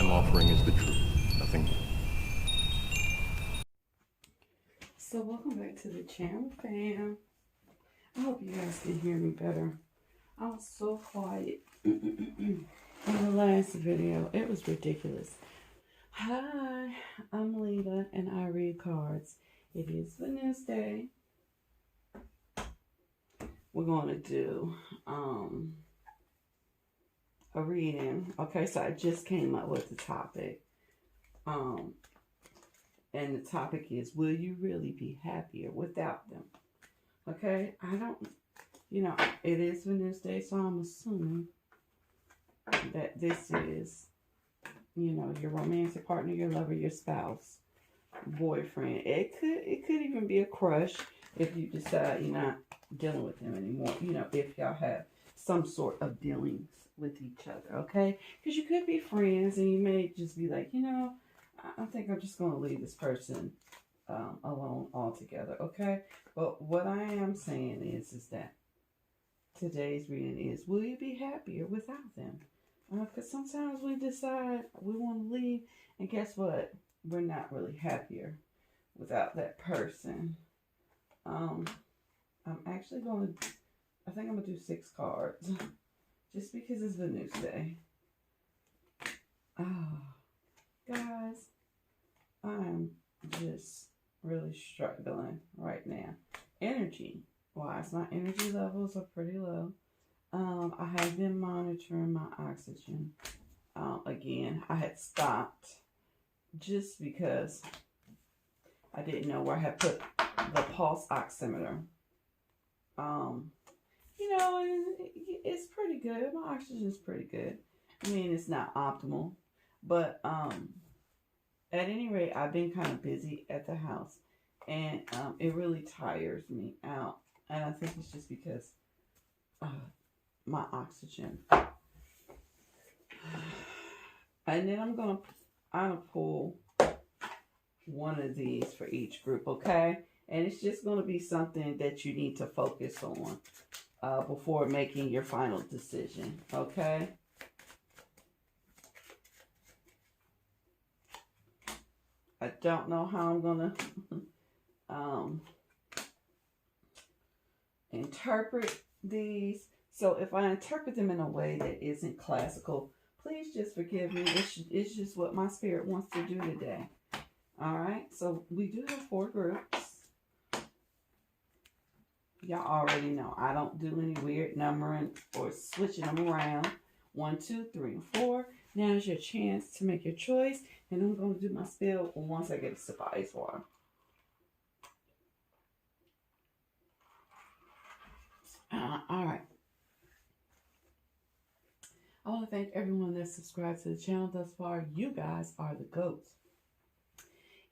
I'm offering is the truth, nothing more. So welcome back to the channel, fam. I hope you guys can hear me better. I was so quiet in the last video. It was ridiculous. Hi, I'm Lita and I read cards. It is Wednesday. We're going to do a reading. Okay, so I just came up with the topic. And the topic is, will you really be happier without them? Okay, I don't, it is Wednesday, so I'm assuming that this is, your romantic partner, your lover, your spouse, boyfriend. It could even be a crush if you decide you're not dealing with them anymore. If y'all have some sort of dealings with each other, okay? Because you could be friends and you may just be like, I think I'm just going to leave this person alone altogether, okay? But what I am saying is that today's reading is, will you be happier without them? Because sometimes we decide we want to leave, and guess what? We're not really happier without that person. I'm actually going to, I think I'm going to do 6 cards, just because it's Wednesday. Guys, I'm just really struggling right now. Energy wise, my energy levels are pretty low. I have been monitoring my oxygen. Again, I had stopped just because I didn't know where I had put the pulse oximeter. It's pretty good. My oxygen is pretty good. I mean, it's not optimal, but at any rate, I've been kind of busy at the house, and it really tires me out. And I think it's just because my oxygen. And then I'm gonna pull one of these for each group, okay? And it's just gonna be something that you need to focus on before making your final decision, okay? I don't know how I'm gonna interpret these. So if I interpret them in a way that isn't classical, please just forgive me. It's just what my spirit wants to do today. All right. So we do have 4 groups. Y'all already know I don't do any weird numbering or switching them around. 1, 2, 3, and 4. Now's your chance to make your choice. And I'm going to do my spill once I get a sip of ice water. All right. I want to thank everyone that's subscribed to the channel thus far. You guys are the GOATs.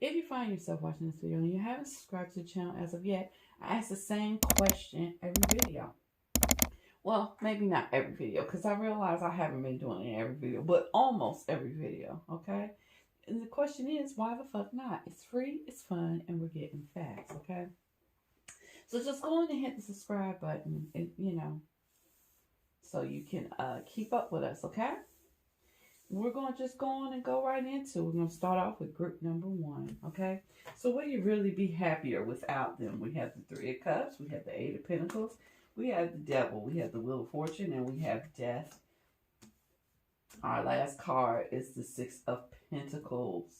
If you find yourself watching this video and you haven't subscribed to the channel as of yet, I ask the same question every video. Well, maybe not every video, because I realize I haven't been doing it in every video, but almost every video, okay? And the question is, why the fuck not? It's free, it's fun, and we're getting facts, okay? So just go on and hit the subscribe button, and, so you can keep up with us, okay? We're going to just go on and go right into it. We're going to start off with group number 1, okay? So will you really be happier without them? We have the 3 of Cups. We have the 8 of Pentacles. We have the Devil. We have the Wheel of Fortune. And we have Death. Our last card is the 6 of Pentacles.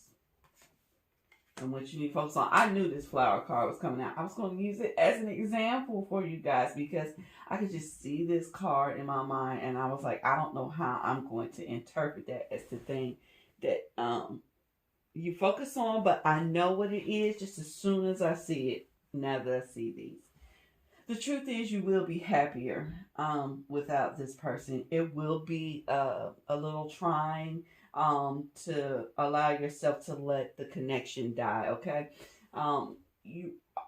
And what you need to focus on. I knew this flower card was coming out. I was going to use it as an example for you guys because I could just see this card in my mind. And I was like, I don't know how I'm going to interpret that as the thing that you focus on. But I know what it is just as soon as I see it, now that I see these. The truth is you will be happier without this person. It will be a little trying to allow yourself to let the connection die, okay?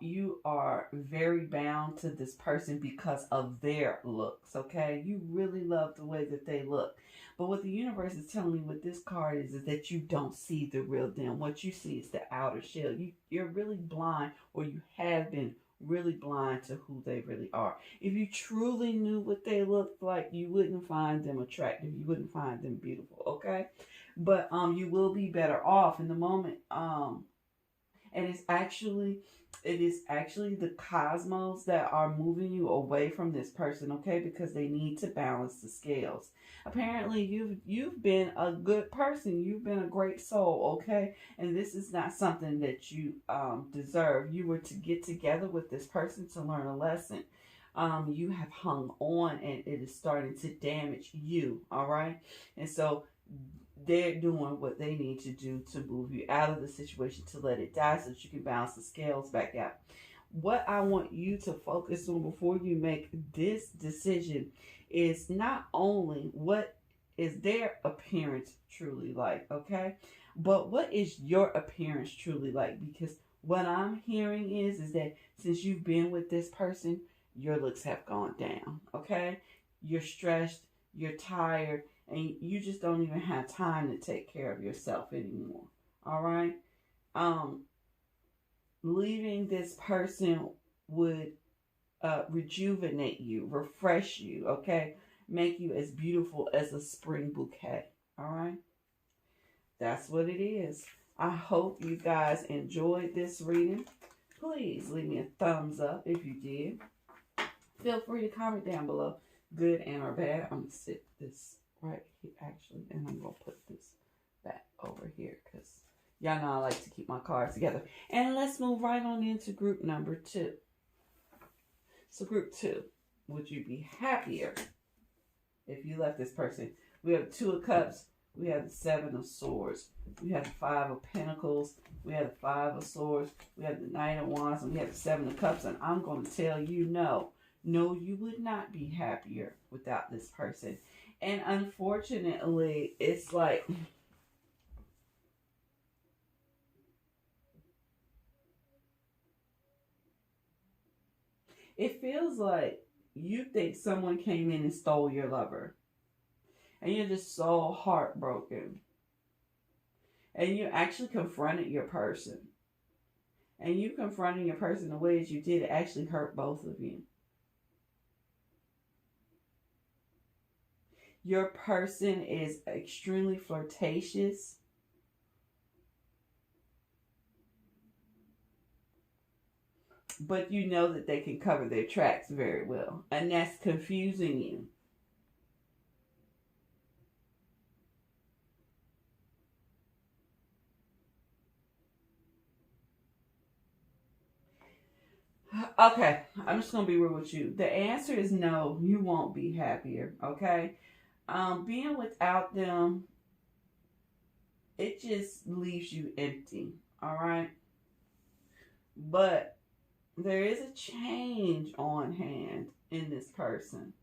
You are very bound to this person because of their looks, okay? You really love the way that they look. But what the universe is telling me with this card is that you don't see the real them. What you see is the outer shell. You're really blind, or you have been really blind to who they really are. If you truly knew what they looked like, you wouldn't find them attractive. You wouldn't find them beautiful, okay? But you will be better off in the moment. And it is actually the cosmos that are moving you away from this person, okay? Because they need to balance the scales. Apparently you've been a good person. You've been a great soul, okay? And this is not something that you deserve. You were to get together with this person to learn a lesson. You have hung on and it is starting to damage you, all right? And so they're doing what they need to do to move you out of the situation, to let it die so that you can balance the scales back out. What I want you to focus on before you make this decision is not only what is their appearance truly like, okay? But what is your appearance truly like? Because what I'm hearing is that since you've been with this person, your looks have gone down, okay? You're stressed, you're tired, and you just don't even have time to take care of yourself anymore. All right. Leaving this person would rejuvenate you, refresh you. Okay, make you as beautiful as a spring bouquet. All right. That's what it is. I hope you guys enjoyed this reading. Please leave me a thumbs up if you did. Feel free to comment down below, good and or bad. I'm gonna sit this right here actually, and I'm gonna put this back over here because y'all know I like to keep my cards together. And let's move right on into group number 2. So group 2, would you be happier if you left this person? We have the 2 of Cups, we have the 7 of Swords, we have the 5 of Pentacles, we have the 5 of Swords, we have the 9 of Wands, and we have the 7 of Cups. And I'm going to tell you no, you would not be happier without this person. And unfortunately, it's like, it feels like you think someone came in and stole your lover. And you're just so heartbroken. And you actually confronted your person. And you confronting your person the way that you did, it actually hurt both of you. Your person is extremely flirtatious. But you know that they can cover their tracks very well. And that's confusing you. Okay, I'm just going to be real with you. The answer is no, you won't be happier, okay? Being without them, it just leaves you empty, all right? But there is a change on hand in this person.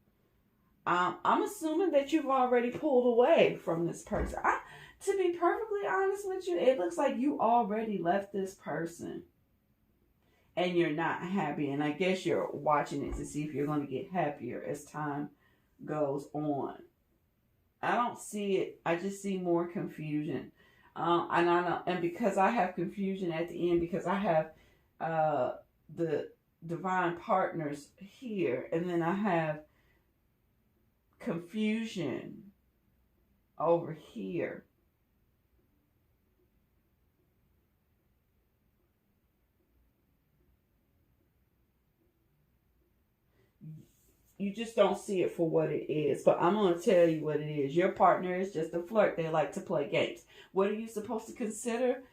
I'm assuming that you've already pulled away from this person. To be perfectly honest with you, it looks like you already left this person. And you're not happy. And I guess you're watching it to see if you're going to get happier as time goes on. I don't see it. I just see more confusion. And I know, and because I have confusion at the end, because I have the divine partners here, and then I have confusion over here. You just don't see it for what it is. But I'm going to tell you what it is. Your partner is just a flirt. They like to play games. What are you supposed to consider?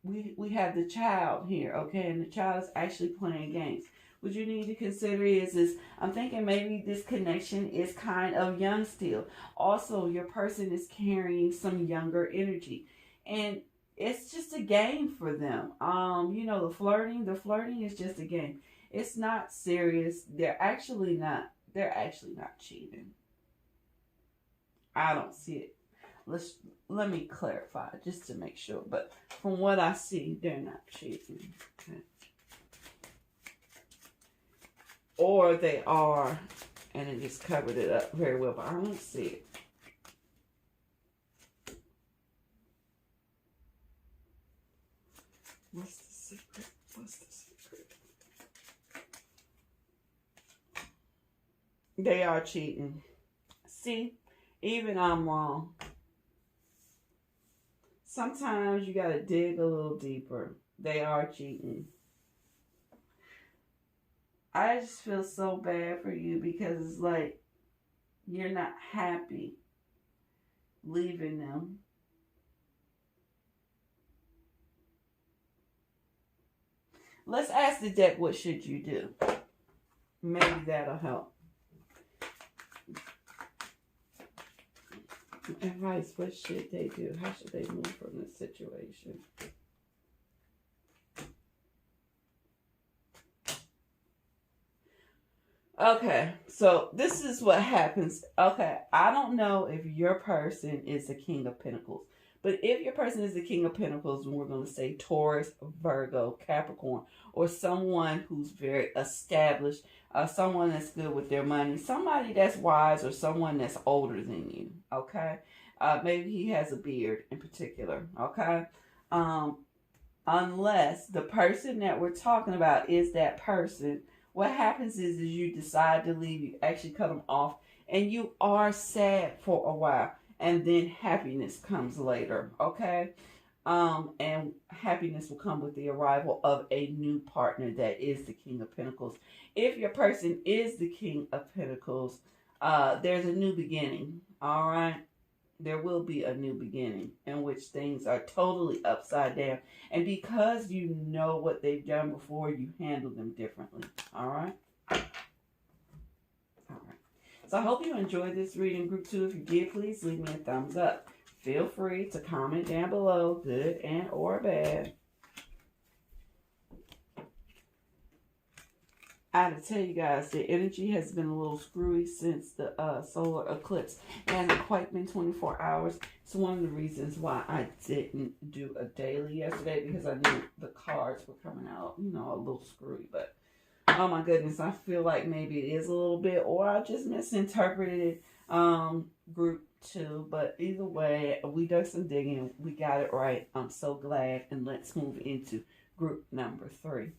We have the child here, okay? And the child is actually playing games. What you need to consider is I'm thinking maybe this connection is kind of young still. Also, your person is carrying some younger energy. And it's just a game for them. You know, the flirting is just a game. It's not serious. They're actually not cheating. I don't see it. Let me clarify just to make sure. But from what I see, they're not cheating. Okay. Or they are, and it just covered it up very well, but I don't see it. What's the secret? What's the secret? They are cheating. See, even I'm wrong. sometimes you got to dig a little deeper. They are cheating. I just feel so bad for you because it's like you're not happy leaving them. Let's ask the deck, what should you do? Maybe that'll help. Advice, what should they do? How should they move from this situation? Okay, so this is what happens. Okay, I don't know if your person is the King of Pentacles. But if your person is the King of Pentacles, we're going to say Taurus, Virgo, Capricorn, or someone who's very established, someone that's good with their money, somebody that's wise, or someone that's older than you, okay? Maybe he has a beard in particular, okay? Unless the person that we're talking about is that person, what happens is you decide to leave, you actually cut them off, and you are sad for a while. And then happiness comes later, okay? And happiness will come with the arrival of a new partner that is the King of Pentacles. If your person is the King of Pentacles, there's a new beginning, all right? There will be a new beginning in which things are totally upside down. And because you know what they've done before, you handle them differently, all right? So I hope you enjoyed this reading, Group 2. If you did, please leave me a thumbs up. Feel free to comment down below, good and or bad. I have to tell you guys, the energy has been a little screwy since the solar eclipse. It hasn't quite been 24 hours. It's one of the reasons why I didn't do a daily yesterday, because I knew the cards were coming out, you know, a little screwy. But oh my goodness, I feel like maybe it is a little bit, or I just misinterpreted Group 2. But either way, we did some digging. We got it right. I'm so glad. And let's move into Group number 3.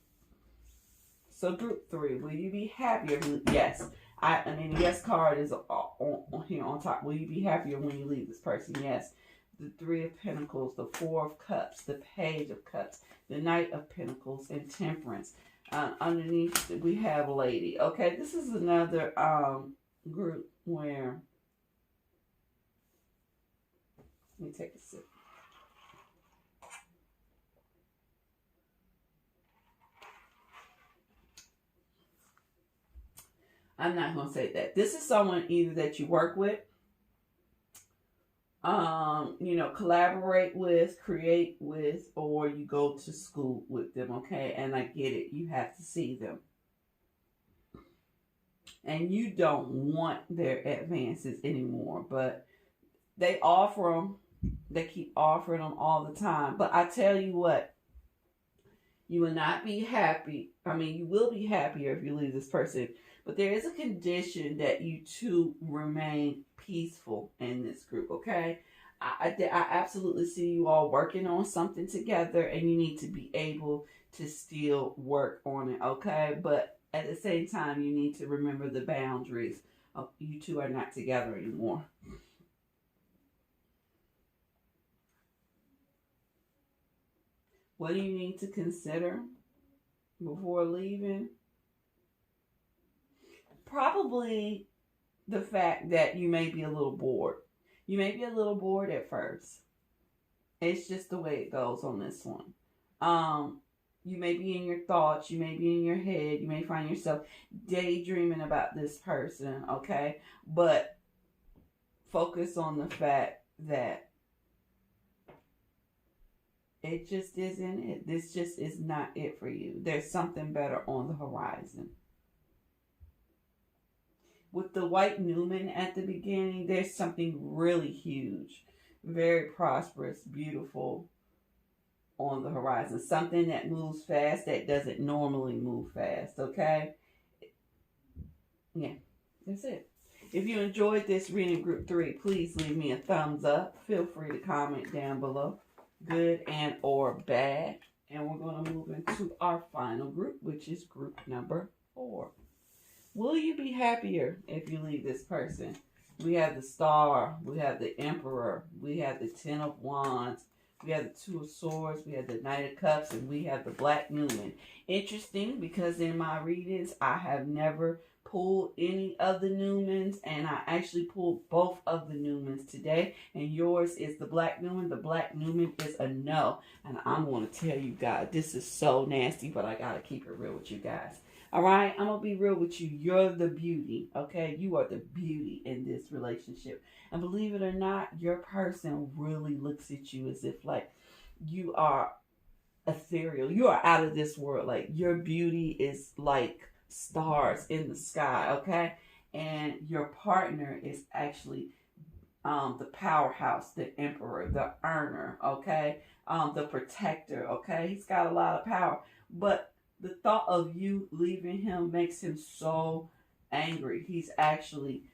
So Group 3, will you be happier? Yes. I mean, the yes card is on here on top. Will you be happier when you leave this person? Yes. The 3 of Pentacles, the 4 of Cups, the Page of Cups, the Knight of Pentacles, and Temperance. Underneath we have Lady. Okay, this is another group where, let me take a sip. I'm not going to say that. This is someone either that you work with, you know, collaborate with, create with, or you go to school with them, okay? And I get it. You have to see them. And you don't want their advances anymore, but they offer them. They keep offering them all the time. But I tell you what, you will not be happy. I mean, you will be happier if you leave this person. But there is a condition that you two remain peaceful in this group, okay? I absolutely see you all working on something together, and you need to be able to still work on it, okay? But at the same time, you need to remember the boundaries. You two are not together anymore. What do you need to consider before leaving? Probably the fact that you may be a little bored. You may be a little bored at first. It's just the way it goes on this one. You may be in your thoughts. You may be in your head. You may find yourself daydreaming about this person, okay? But focus on the fact that it just isn't it. This just is not it for you. There's something better on the horizon. With the white Newman at the beginning, there's something really huge, very prosperous, beautiful on the horizon. Something that moves fast that doesn't normally move fast, okay? Yeah, that's it. If you enjoyed this reading, Group 3, please leave me a thumbs up. Feel free to comment down below, good and or bad. And we're going to move into our final group, which is Group number 4. Will you be happier if you leave this person? We have the Star. We have the Emperor. We have the Ten of Wands. We have the Two of Swords, we have the Knight of Cups, and we have the Black Newman. Interesting, because in my readings, I have never pulled any of the Newmans, and I actually pulled both of the Newmans today, and yours is the Black Newman. The Black Newman is a no, and I'm going to tell you guys, this is so nasty, but I got to keep it real with you guys. All right, I'm going to be real with you. You're the beauty, okay? You are the beauty in this relationship. And believe it or not, your person really looks at you as if like you are ethereal. You are out of this world. Like your beauty is like stars in the sky, okay? And your partner is actually the powerhouse, the emperor, the earner, okay? The protector, okay? He's got a lot of power. But the thought of you leaving him makes him so angry. He's actually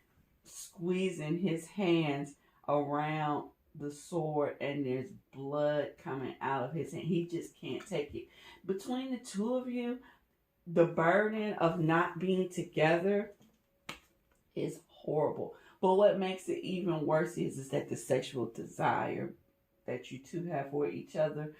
squeezing his hands around the sword, and there's blood coming out of his hand. He just can't take it. Between the two of you, the burden of not being together is horrible. But what makes it even worse is that the sexual desire that you two have for each other,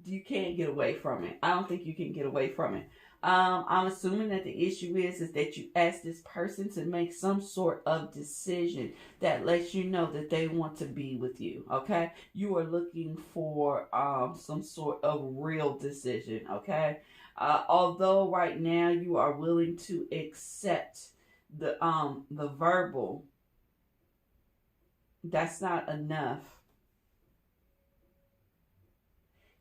you can't get away from it. I don't think you can get away from it. I'm assuming that the issue is that you ask this person to make some sort of decision that lets you know that they want to be with you, okay? You are looking for some sort of real decision, okay? Although right now you are willing to accept the verbal, that's not enough.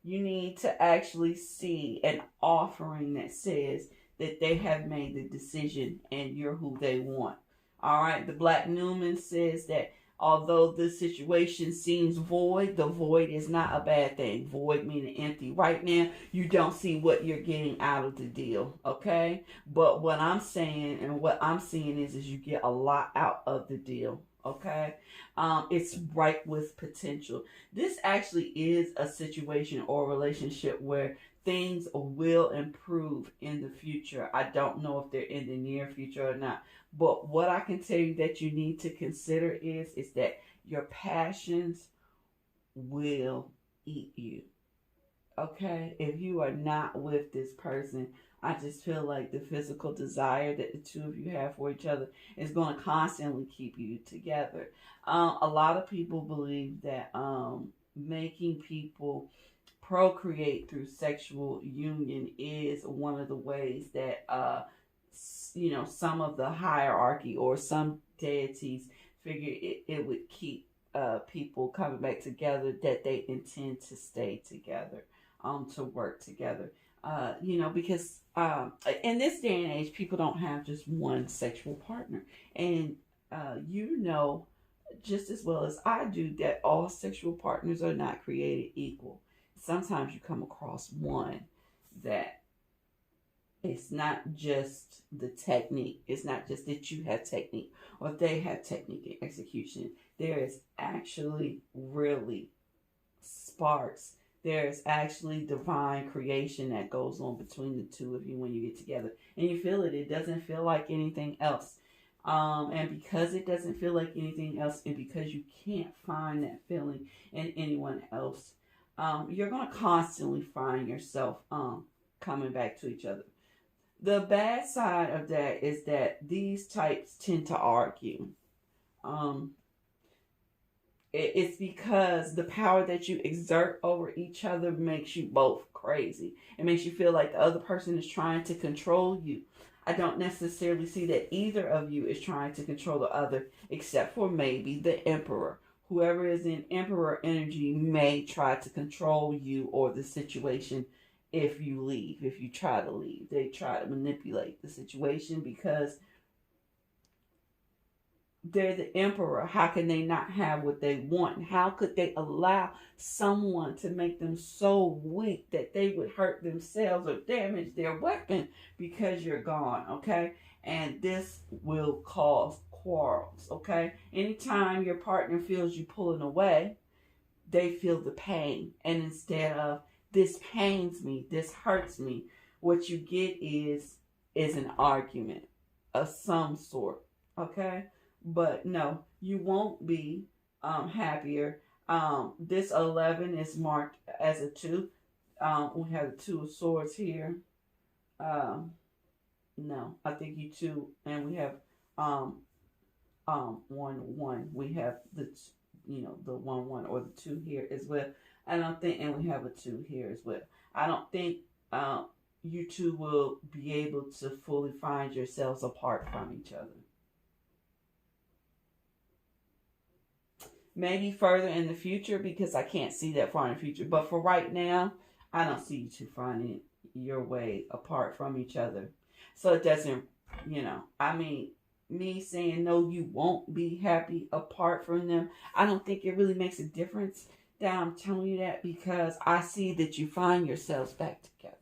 You need to actually see an offering that says that they have made the decision and you're who they want. All right. The Black Newman says that although the situation seems void, the void is not a bad thing. Void meaning empty. Right now, you don't see what you're getting out of the deal. Okay. But what I'm saying and what I'm seeing is you get a lot out of the deal. Okay. It's ripe with potential. This actually is a situation or relationship where things will improve in the future. I don't know if they're in the near future or not. But what I can tell you that you need to consider is that your passions will eat you. Okay? If you are not with this person, I just feel like the physical desire that the two of you have for each other is going to constantly keep you together. A lot of people believe that making people procreate through sexual union is one of the ways that some of the hierarchy or some deities figure it would keep people coming back together, that they intend to stay together, to work together. Because in this day and age, people don't have just one sexual partner. And just as well as I do that all sexual partners are not created equal. Sometimes you come across one that it's not just the technique. It's not just that you have technique or they have technique and execution. There is actually really sparks. There's actually divine creation that goes on between the two of you when you get together. And you feel it. It doesn't feel like anything else. And because it doesn't feel like anything else, and because you can't find that feeling in anyone else, you're going to constantly find yourself coming back to each other. The bad side of that is that these types tend to argue. It's because the power that you exert over each other makes you both crazy. It makes you feel like the other person is trying to control you. I don't necessarily see that either of you is trying to control the other, except for maybe the emperor. Whoever is in emperor energy may try to control you or the situation if you leave, if you try to leave. They try to manipulate the situation because they're the emperor. How can they not have what they want? How could they allow someone to make them so weak that they would hurt themselves or damage their weapon because you're gone, okay? And this will cause quarrels, okay? Anytime your partner feels you pulling away, they feel the pain. And instead of, this pains me, this hurts me, what you get is an argument of some sort, okay? But no, you won't be happier. This 11 is marked as a 2. We have the 2 of Swords here. No, I think you 2, and we have 1. We have the the 1 or the 2 here as well. I don't think, and we have a 2 here as well. I don't think you two will be able to fully find yourselves apart from each other. Maybe further in the future, because I can't see that far in the future. But for right now, I don't see you two finding your way apart from each other. So it doesn't, I mean, me saying no, you won't be happy apart from them, I don't think it really makes a difference that I'm telling you that, because I see that you find yourselves back together.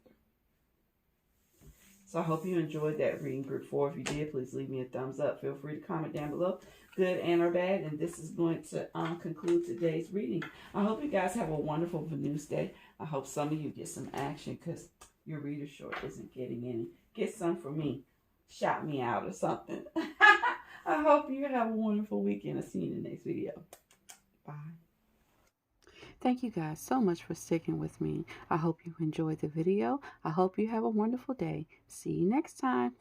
So I hope you enjoyed that reading, group 4. If you did, please leave me a thumbs up. Feel free to comment down below, good and or bad. And this is going to conclude today's reading. I hope you guys have a wonderful Venus day. I hope some of you get some action, because your reader short isn't getting any. Get some for me. Shout me out or something. I hope you have a wonderful weekend. I'll see you in the next video. Bye. Thank you guys so much for sticking with me. I hope you enjoyed the video. I hope you have a wonderful day. See you next time.